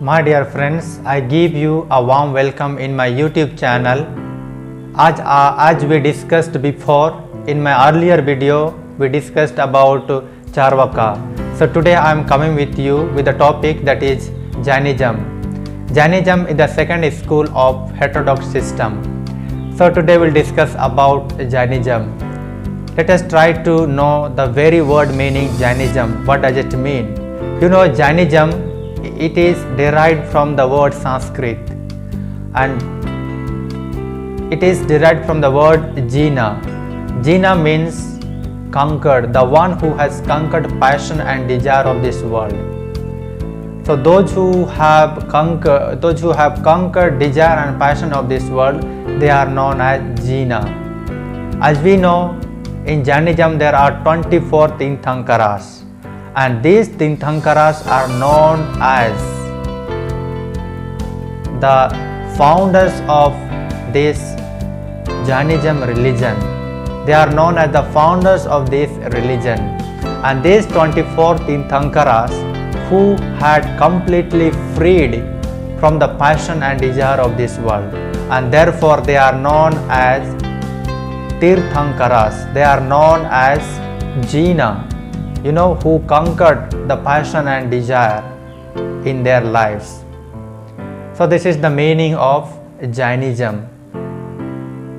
My dear friends, I give you a warm welcome in my YouTube channel. As we discussed before, in my earlier video, we discussed about Charvaka. So today I am coming with you with a topic that is Jainism. Jainism is the second school of heterodox system. So today we will discuss about Jainism. Let us try to know the very word meaning Jainism. What does it mean? You know, Jainism, it is derived from the word Sanskrit, and it is derived from the word Jina. Jina means conquered, the one who has conquered passion and desire of this world. So those who have conquered desire and passion of this world, they are known as Jina. As we know, in Jainism there are 24 Tirthankaras, and these Tirthankaras are known as the founders of this Jainism religion. They are known as the founders of this religion, and these 24 Tirthankaras who had completely freed from the passion and desire of this world, and therefore they are known as Tirthankaras. They are known as Jina, who conquered the passion and desire in their lives. So this is the meaning of Jainism.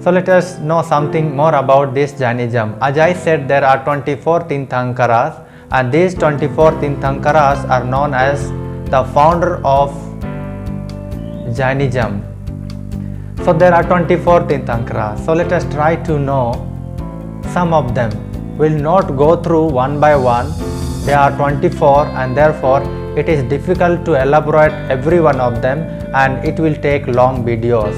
So let us know something more about this Jainism. As I said, there are 24 Tirthankaras, and these 24 Tirthankaras are known as the founder of Jainism. So there are 24 Tirthankaras. So let us try to know some of them. We will not go through one by one. There are 24, and therefore it is difficult to elaborate every one of them, and it will take long videos.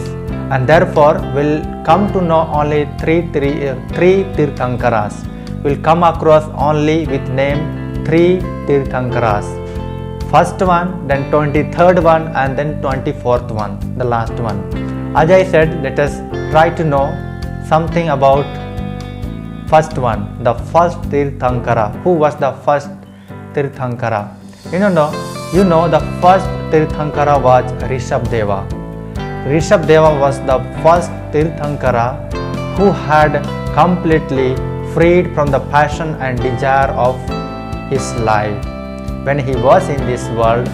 And therefore we will come to know only three Tirthankaras. We will come across only with name 3 Tirthankaras. First one, then 23rd one, and then 24th one, the last one. As I said, let us try to know something about first one, the first Tirthankara. Who was the first Tirthankara? You know the first Tirthankara was Rishabdeva. Rishabdeva was the first Tirthankara who had completely freed from the passion and desire of his life. When he was in this world,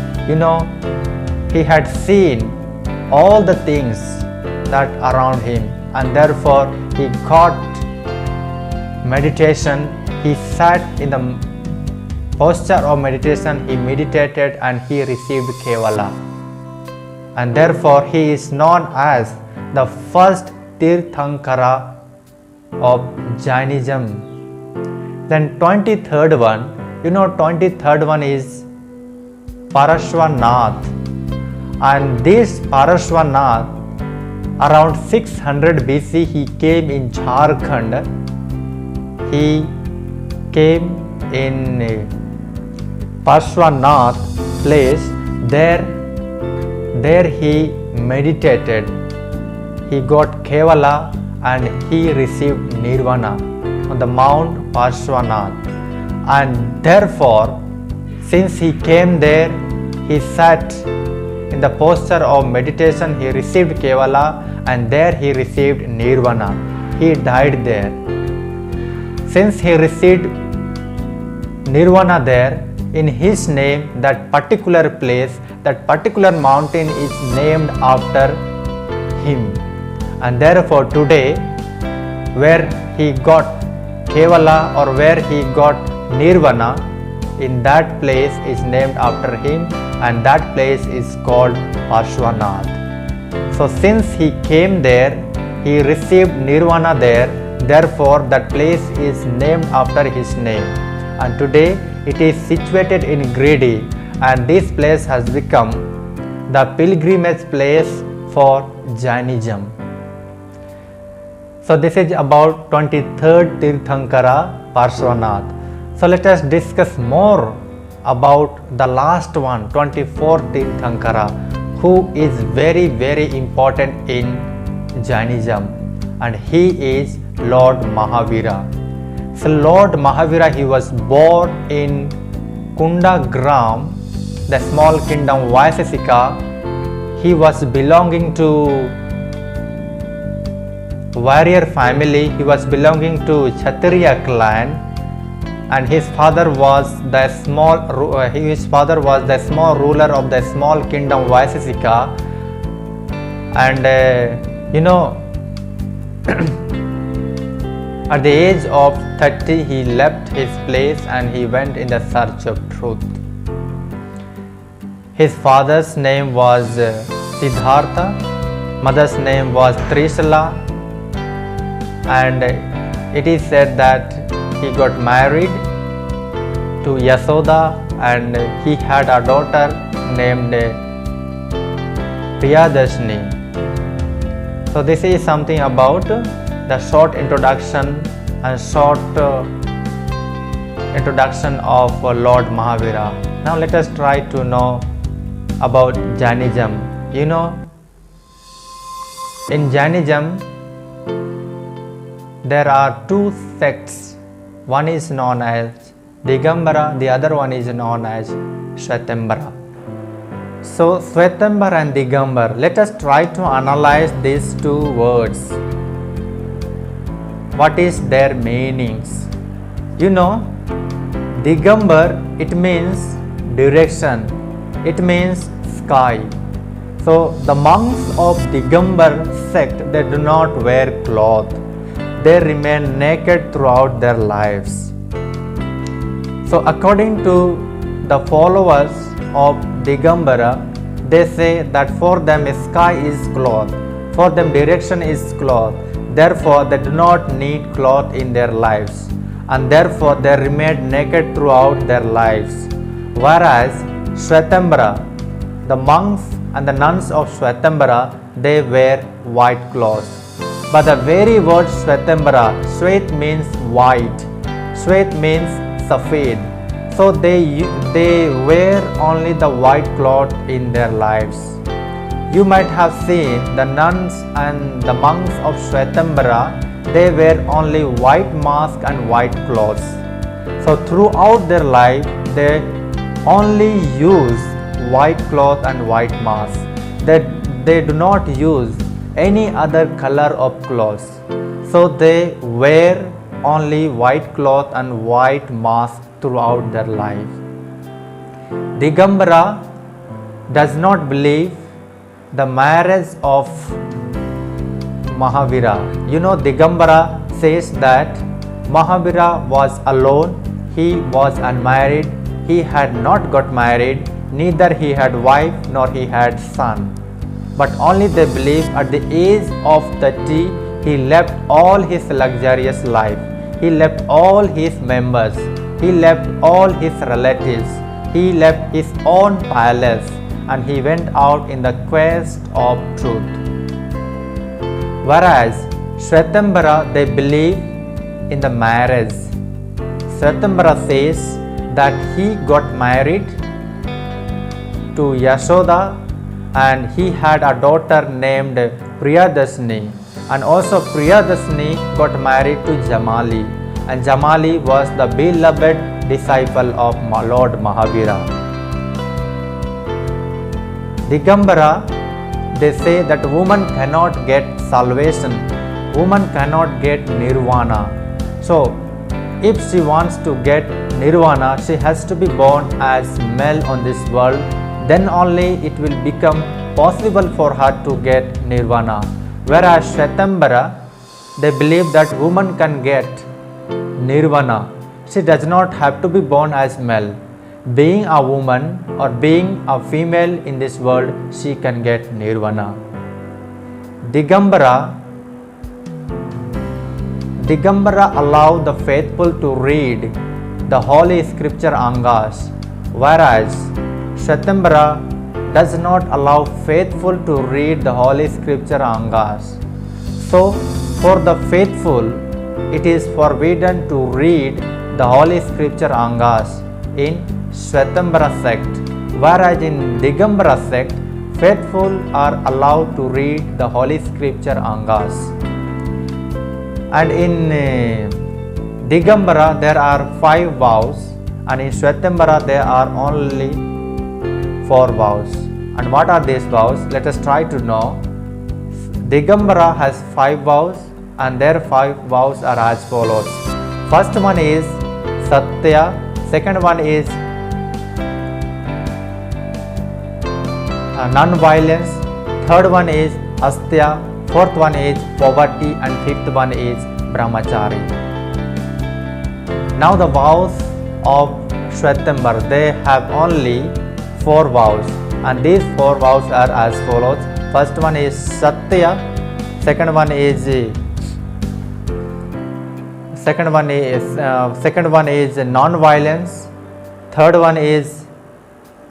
he had seen all the things that around him, and therefore he got meditation. He sat in the posture of meditation, he meditated, and he received Kevala, and therefore he is known as the first Tirthankara of Jainism. Then 23rd one, 23rd one is Parashvanath, and this Parashvanath, around 600 BC, he came in Jharkhand. He came in Parashvanath place. There he meditated. He got Kevala and he received Nirvana on the Mount Parashvanath. And therefore, since he came there, he sat in the posture of meditation, he received Kevala, and there he received Nirvana. He died there. Since he received Nirvana there, in his name, that particular place, that particular mountain is named after him. And therefore today, where he got Kevala or where he got Nirvana, in that place is named after him, and that place is called Parashvanath. So since he came there, he received Nirvana there, therefore that place is named after his name. And today it is situated in Gridi, and this place has become the pilgrimage place for Jainism. So this is about 23rd Tirthankara, Parashvanath. So let us discuss more about the last one, 24th Tirthankara, who is very, very important in Jainism, and he is Lord Mahavira. So Lord Mahavira, he was born in Kundagram, the small kingdom Vaisesika. He was belonging to warrior family. He was belonging to Kshatriya clan, and his father was the small ruler of the small kingdom Vaisesika. And at the age of 30, he left his place and he went in the search of truth. His father's name was Siddhartha, mother's name was Trishala, and it is said that he got married to Yasoda and he had a daughter named Priyadashini. So this is something about the short introduction and short introduction of Lord Mahavira. Now let us try to know about Jainism. In Jainism there are two sects. One is known as Digambara, the other one is known as Shvetambara. So Shvetambara and Digambar, let us try to analyze these two words. What is their meanings? Digambar, it means direction, it means sky. So the monks of Digambar sect, they do not wear cloth. They remain naked throughout their lives. So according to the followers of Digambara, they say that for them sky is cloth, for them direction is cloth, therefore they do not need cloth in their lives, and therefore they remain naked throughout their lives. Whereas Shvetambara, the monks and the nuns of Shvetambara, they wear white clothes. But the very word Shvetambara, Shvet means white, Shvet means Safed. So they wear only the white cloth in their lives. You might have seen the nuns and the monks of Shvetambara, they wear only white mask and white clothes. So throughout their life, they only use white cloth and white mask. They do not use any other color of clothes. So they wear only white cloth and white mask throughout their life. Digambara does not believe the marriage of Mahavira. Digambara says that Mahavira was alone, he was unmarried, he had not got married, neither he had wife nor he had son. But only they believe at the age of 30, he left all his luxurious life, he left all his members, he left all his relatives, he left his own palace, and he went out in the quest of truth. Whereas Shvetambara, they believe in the marriage. Shvetambara says that he got married to Yashoda and he had a daughter named Priyadashini, and also Priyadashini got married to Jamali, and Jamali was the beloved disciple of Lord Mahavira. Digambara, they say that woman cannot get salvation, woman cannot get nirvana. So if she wants to get nirvana, she has to be born as male on this world, then only it will become possible for her to get nirvana. Whereas Shvetambara, they believe that woman can get nirvana. She does not have to be born as male. Being a woman or being a female in this world, she can get nirvana. Digambara allow the faithful to read the holy scripture angas, whereas Shvetambara does not allow faithful to read the holy scripture angas. So for the faithful, it is forbidden to read the holy scripture angas in Shvetambara sect, whereas in Digambara sect, faithful are allowed to read the holy scripture angas. And in Digambara there are 5 vows, and in Shvetambara there are only 4 vows. And what are these vows? Let us try to know. Digambara has 5 vows, and their 5 vows are as follows. First one is Satya, second one is non-violence, third one is Astya, fourth one is poverty, and fifth one is Brahmachari. Now the vows of Shvetambara, they have only 4 vows, and these 4 vows are as follows. First one is Satya, second one is non-violence, third one is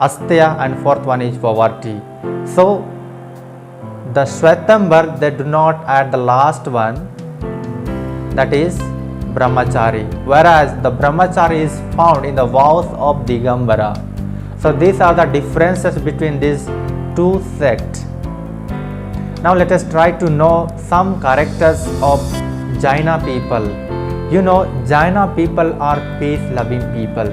Astya, and fourth one is poverty. So the Shvetambara, they do not add the last one, that is Brahmachari, whereas the Brahmachari is found in the vows of Digambara. So these are the differences between these 2 sects. Now let us try to know some characters of Jaina people. You know, Jaina people are peace-loving people.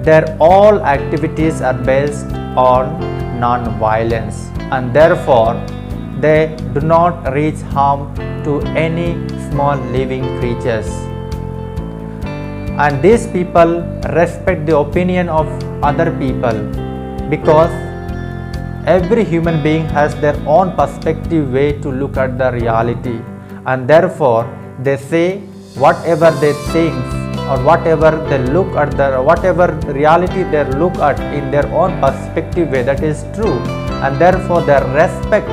Their all activities are based on non-violence, and therefore they do not reach harm to any small living creatures. And these people respect the opinion of other people, because every human being has their own perspective way to look at the reality, and therefore they say whatever they think or whatever they look at, whatever reality they look at in their own perspective way, that is true, and therefore they respect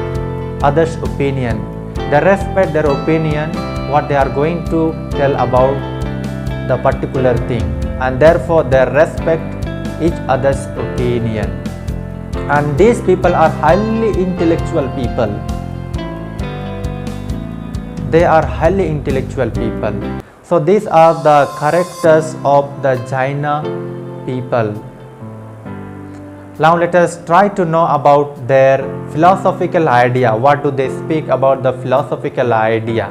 others' opinion. They respect their opinion, what they are going to tell about the particular thing, and therefore they respect each other's opinion. And these people are highly intellectual people. They are highly intellectual people. So these are the characters of the Jaina people. Now let us try to know about their philosophical idea. What do they speak about the philosophical idea?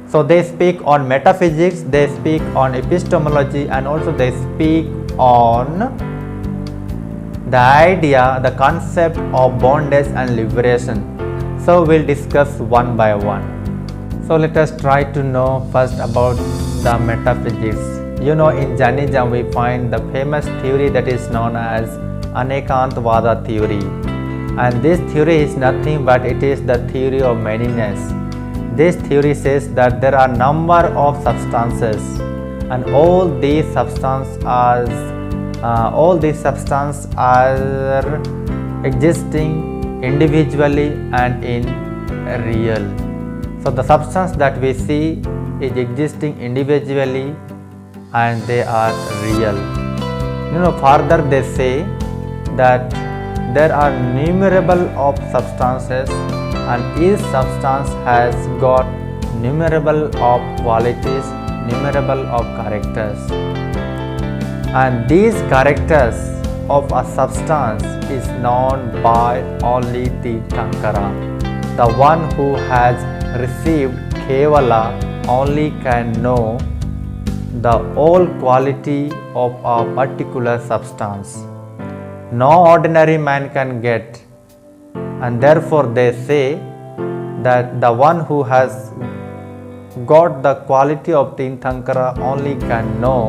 So they speak on metaphysics, they speak on epistemology, and also they speak on the idea, the concept of bondage and liberation. So we'll discuss one by one. So let us try to know first about the metaphysics. You know, in Jainism we find the famous theory that is known as Anekantavada theory, and this theory is nothing but it is the theory of manyness. This theory says that there are number of substances, and all these substances are existing individually and in real. So the substance that we see is existing individually and they are real. You know, further they say that there are numerable of substances, and each substance has got numerable of qualities, numerable of characters, and these characters of a substance is known by only the Tirthankara. The one who has received Kevala only can know the whole quality of a particular substance. No ordinary man can get, and therefore they say that the one who has got the quality of Tirthankara only can know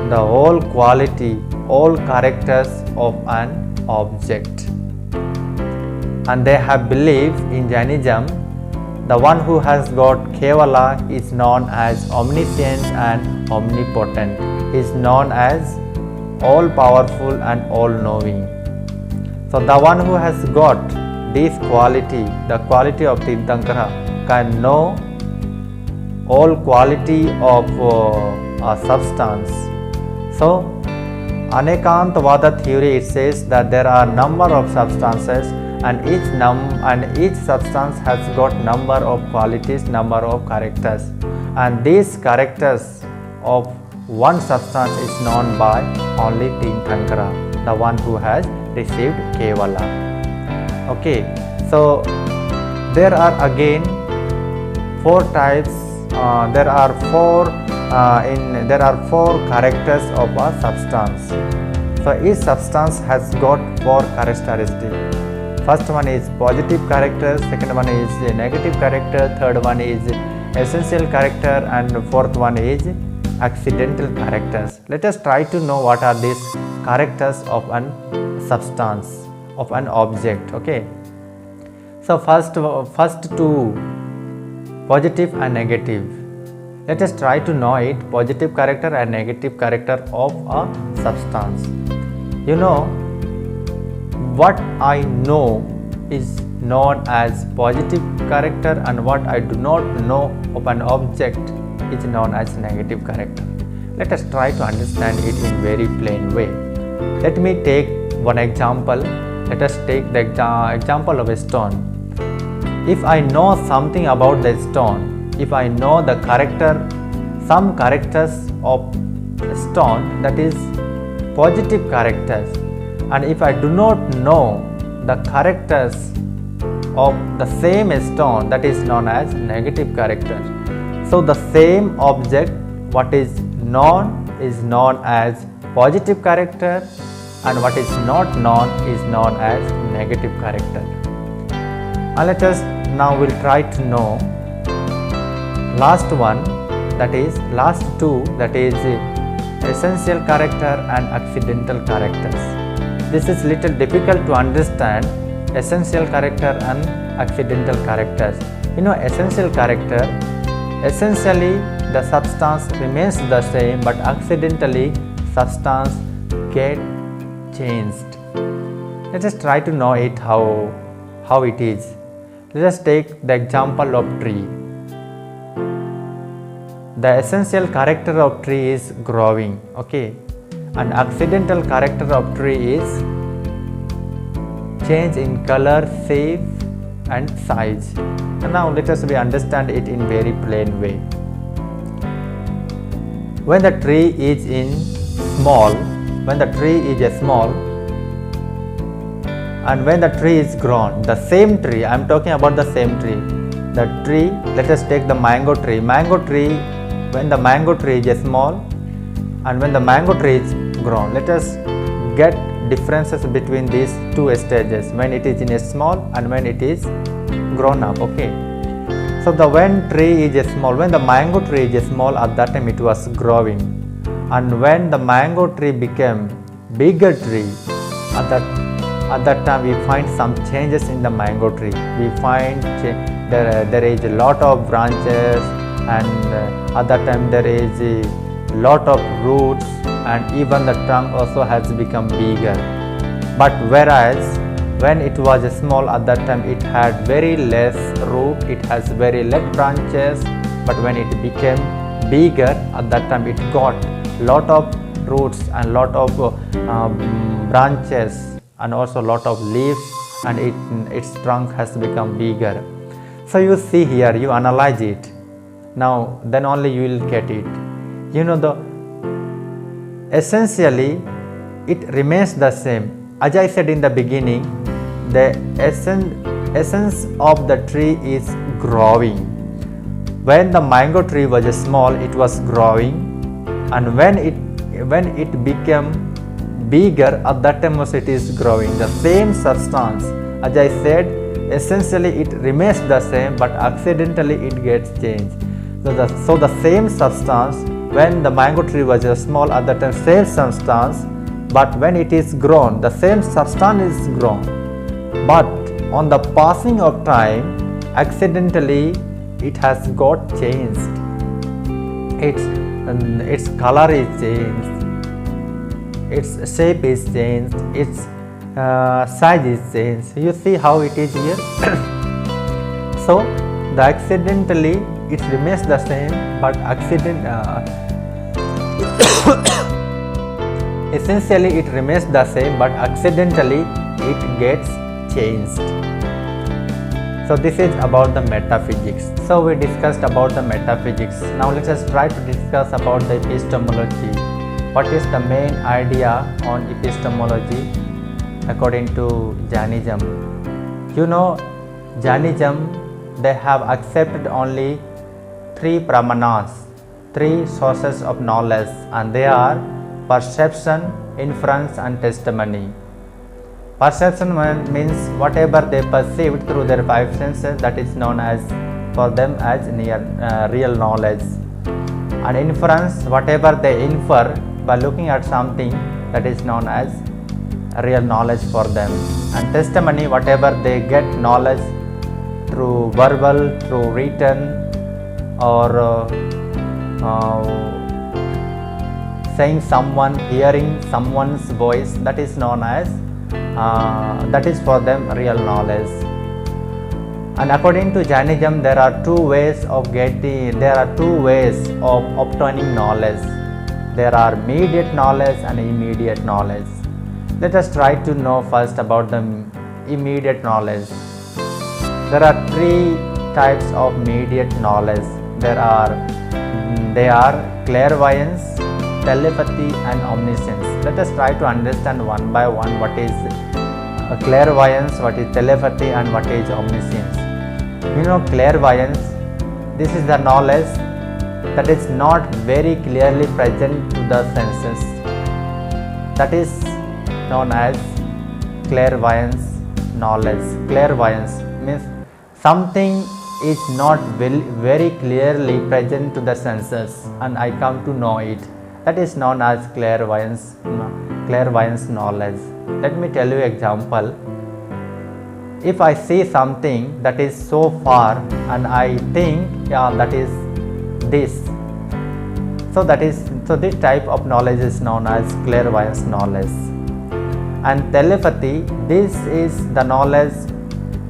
the whole quality, all characters of an object. And they have believed in Jainism, the one who has got Kevala is known as omniscient and omnipotent, is known as all powerful and all knowing. So the one who has got this quality, the quality of Tirthankara, can know all quality of a substance. So Anekantavada theory, it says that there are number of substances, and each substance has got number of qualities, number of characters, and these characters of one substance is known by only Tirthankara, the one who has received Kevala. Okay, so there are again 4 types, there are 4 there are four characters of a substance. So each substance has got four characteristics. First one is positive character, second one is negative character, third one is essential character, and fourth one is accidental characters. Let us try to know what are these characters of an substance, of an object. Okay. So first two, positive and negative. Let us try to know it, positive character and negative character of a substance. You know, what I know is known as positive character, and what I do not know of an object is known as negative character. Let us try to understand it in very plain way. Let me take one example. Let us take the example of a stone. If I know something about the stone, if I know the character, some characters of stone, that is positive characters, and if I do not know the characters of the same stone, that is known as negative character. So the same object, what is known as positive character, and what is not known is known as negative character. And let us now will try to know last one, that is last two, that is essential character and accidental characters. This is little difficult to understand, essential character and accidental characters. You know, essential character, essentially the substance remains the same, but accidentally substance get changed. Let us try to know it how it is. Let us take the example of tree. The essential character of tree is growing, okay, and accidental character of tree is change in color, shape and size. And now let us understand it in very plain way. When the tree is small, and when the tree is grown, the same tree, I am talking about the same tree. The tree, let us take the mango tree. When the mango tree is small and when the mango tree is grown, let us get differences between these two stages, when it is in a small and when it is grown up. Okay. So when the mango tree is small, at that time it was growing, and when the mango tree became bigger tree, at that time we find some changes in the mango tree. We find there is a lot of branches, and at that time there is a lot of roots, and even the trunk also has become bigger. But whereas when it was small, at that time it had very less root, it has very less branches, but when it became bigger, at that time it got lot of roots and lot of branches and also lot of leaves, and its trunk has become bigger. So you see here, you analyze it. Now then only you will get it. You know, essentially it remains the same. As I said in the beginning, the essence of the tree is growing. When the mango tree was small, it was growing, and when it became bigger, at that time also it is growing. The same substance, as I said, essentially it remains the same, but accidentally it gets changed. So the same substance, when the mango tree was small, at that time same substance, but when it is grown, the same substance is grown, but on the passing of time, accidentally it has got changed. Its color is changed, its shape is changed, its size is changed. You see how it is here. So the accidentally it remains the same, but essentially it remains the same, but accidentally it gets changed. So this is about the metaphysics. So we discussed about the metaphysics. Now let us try to discuss about the epistemology. What is the main idea on epistemology according to Jainism? You know, Jainism, they have accepted only 3 pramanas. three sources of knowledge, and they are perception, inference and testimony. Perception means whatever they perceive through their five senses, that is known as for them as real knowledge. And inference, whatever they infer by looking at something, that is known as real knowledge for them. And testimony, whatever they get knowledge through verbal, through written, or saying someone, hearing someone's voice, that is known as that is for them real knowledge. And according to Jainism, there are two ways of obtaining knowledge. There are immediate knowledge and immediate knowledge. Let us try to know first about the immediate knowledge. There are three types of immediate knowledge. They are clairvoyance, telepathy and omniscience. Let us try to understand one by one what is clairvoyance, what is telepathy and what is omniscience. You know, clairvoyance, this is the knowledge that is not very clearly present to the senses. That is known as clairvoyance knowledge. Clairvoyance means something is not very clearly present to the senses and I come to know it. That is known as clairvoyance knowledge. Let me tell you an example. If I see something that is so far and I think, yeah, that is this. So this type of knowledge is known as clairvoyance knowledge. And telepathy, this is the knowledge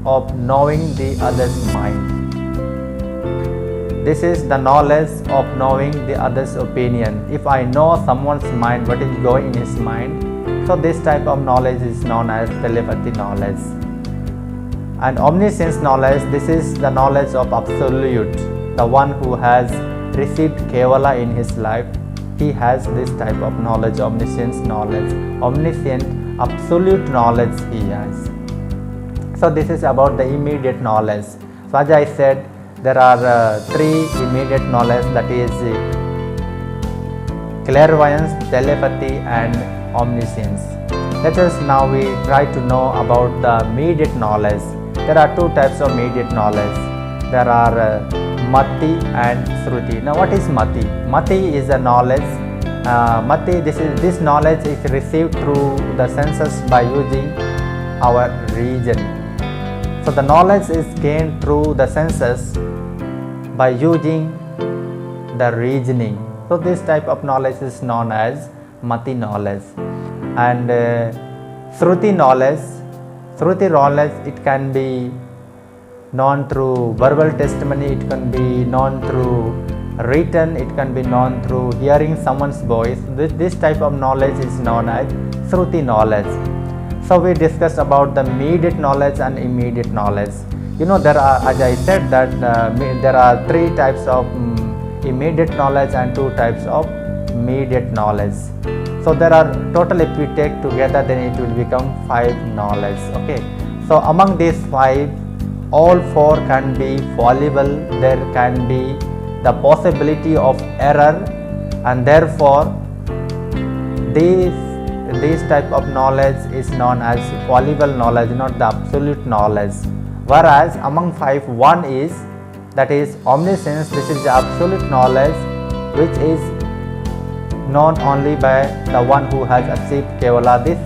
of knowing the other's mind. This is the knowledge of knowing the other's opinion. If I know someone's mind, what is going in his mind, so this type of knowledge is known as telepathy knowledge. And omniscience knowledge, this is the knowledge of absolute, the one who has received Kevala in his life. He has this type of knowledge, omniscience knowledge, omniscient, absolute knowledge he has. So this is about the immediate knowledge. So as I said, there are three immediate knowledge, that is clairvoyance, telepathy and omniscience. Let us now we try to know about the immediate knowledge. There are two types of immediate knowledge. There are Mati and Shruti. Now what is Mati? Mati is a knowledge. Mati, this knowledge is received through the senses by using our reason. So the knowledge is gained through the senses by using the reasoning. So this type of knowledge is known as Mati knowledge. And Shruti knowledge, it can be known through verbal testimony, it can be known through written, it can be known through hearing someone's voice. This type of knowledge is known as Shruti knowledge. So we discussed about the immediate knowledge and immediate knowledge. You know, there are, as I said, that there are three types of immediate knowledge and two types of immediate knowledge. So there are total, if we take together, then it will become 5 knowledge. Okay. So among these 5, all 4 can be fallible. There can be the possibility of error, and therefore this type of knowledge is known as fallible knowledge, not the absolute knowledge. Whereas among 5, one is, that is omniscience. This is the absolute knowledge which is known only by the one who has achieved Kevala. This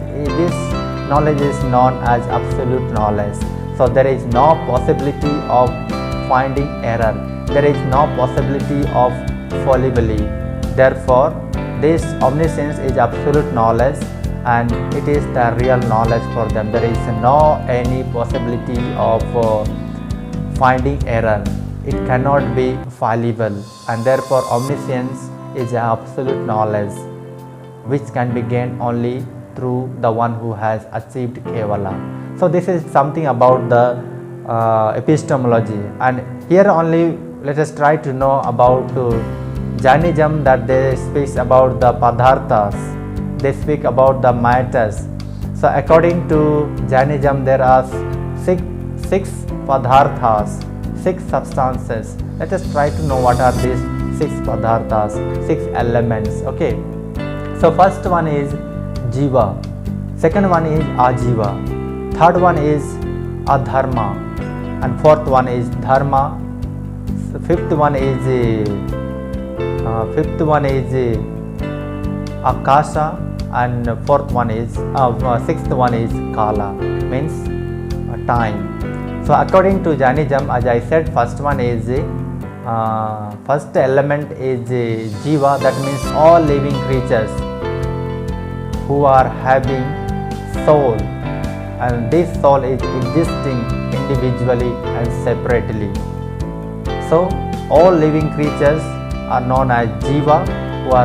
knowledge is known as absolute knowledge. So there is no possibility of finding error. There is no possibility of fallibility. Therefore, this omniscience is absolute knowledge and it is the real knowledge for them. There is no any possibility of finding error. It cannot be fallible, and therefore omniscience is absolute knowledge which can be gained only through the one who has achieved Kevala. So this is something about the epistemology, and here only let us try to know about Jainism, that they speak about the padarthas, they speak about the matters. So according to Jainism, there are six padarthas, 6 substances. Let us try to know what are these 6 padarthas, 6 elements. Okay, so first one is jiva, second one is ajiva, third one is adharma, and fourth one is dharma, fifth one is akasha, and sixth one is kala, means time. So according to Jainism, as I said, first one is first element is jiva, that means all living creatures who are having soul, and this soul is existing individually and separately. So all living creatures are known as jiva, who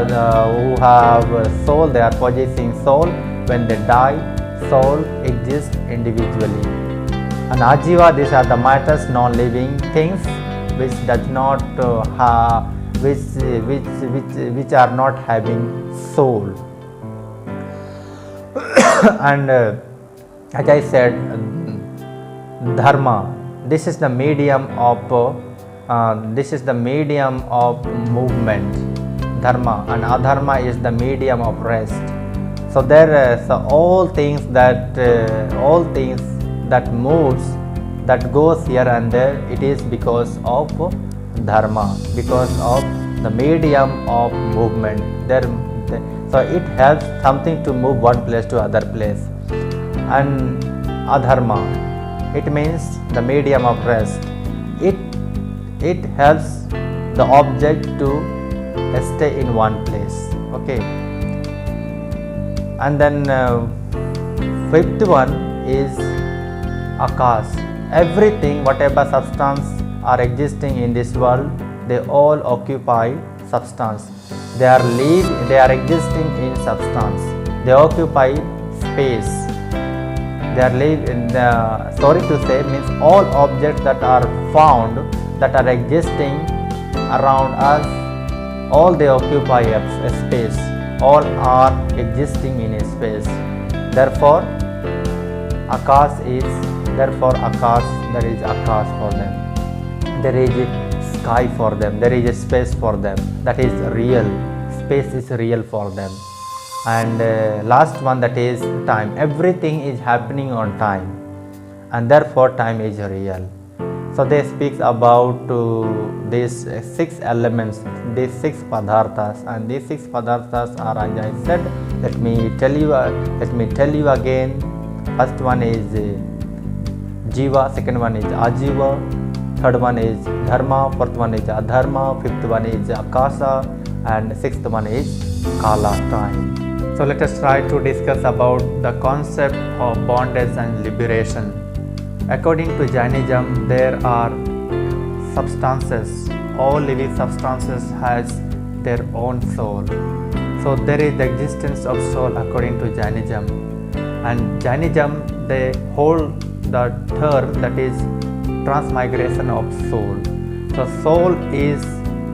have soul, they are possessing soul. When they die, soul exists individually. And ajiva, these are the matters, non-living things which does not which are not having soul. And as I said, dharma, this is the medium of movement, dharma, and adharma is the medium of rest. So all things that moves, that goes here and there, it is because of dharma, because of the medium of movement. So it helps something to move one place to other place. And adharma, it means the medium of rest. It helps the object to stay in one place. Okay, and then fifth one is akash. Everything, whatever substance are existing in this world, they all occupy substance. They are existing in substance. They occupy space. They are sorry to say, means all objects that are found, that are existing around us, all they occupy a space. All are existing in a space. Therefore, akash, there is akash for them. There is a sky for them. There is a space for them. That is real. Space is real for them. And last one, that is time. Everything is happening on time, and therefore time is real. So they speak about these 6 elements, these 6 padarthas, and these 6 padarthas are, as I said, let me tell you again. First one is jiva, second one is ajiva, third one is dharma, fourth one is adharma, fifth one is akasha, and sixth one is kala, time. So let us try to discuss about the concept of bondage and liberation. According to Jainism, there are substances. All living substances has their own soul. So there is the existence of soul according to Jainism. And Jainism, they hold the term that is transmigration of soul. So soul is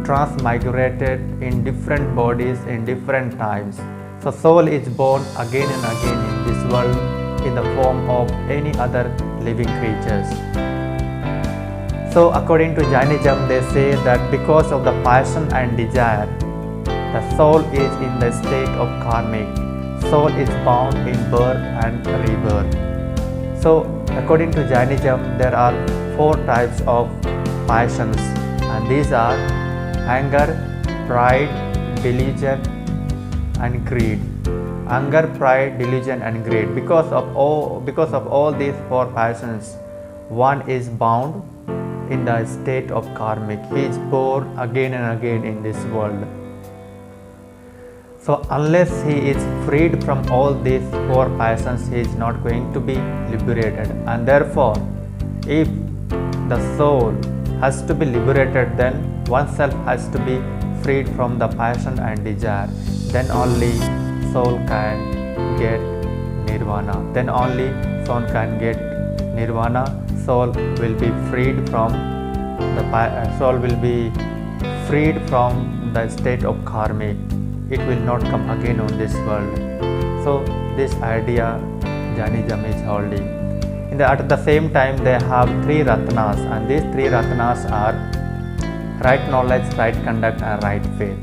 transmigrated in different bodies in different times. So soul is born again and again in this world in the form of any other living creatures. So according to Jainism, they say that because of the passion and desire, the soul is in the state of karmic. Soul is bound in birth and rebirth. So according to Jainism, there are 4 types of passions, and these are anger, pride, delusion, and greed. Anger, pride, delusion, and greed. Because of all these 4 passions, one is bound in the state of karmic. He is born again and again in this world. So unless he is freed from all these 4 passions, he is not going to be liberated. And therefore, if the soul has to be liberated, then oneself has to be freed from the passion and desire. Then only soul can get nirvana. Then only soul can get nirvana. Soul will be freed from the state of karmic. It will not come again on this world. So this idea Jainism is holding. At the same time, they have three ratnas, and these three ratnas are right knowledge, right conduct, and right faith.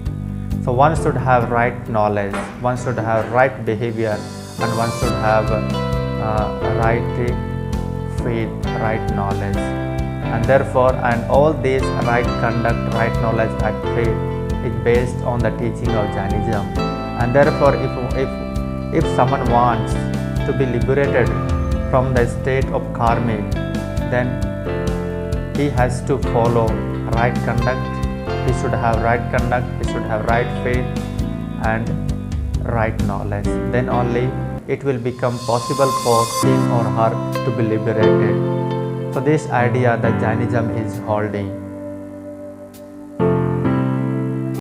So one should have right knowledge, one should have right behavior, and one should have right faith, right knowledge. And therefore, and all these right conduct, right knowledge, right faith is based on the teaching of Jainism. And therefore, if someone wants to be liberated from the state of karmic, then he has to follow right conduct. He should have right conduct, he should have right faith and right knowledge. Then only it will become possible for him or her to be liberated. So this idea that Jainism is holding.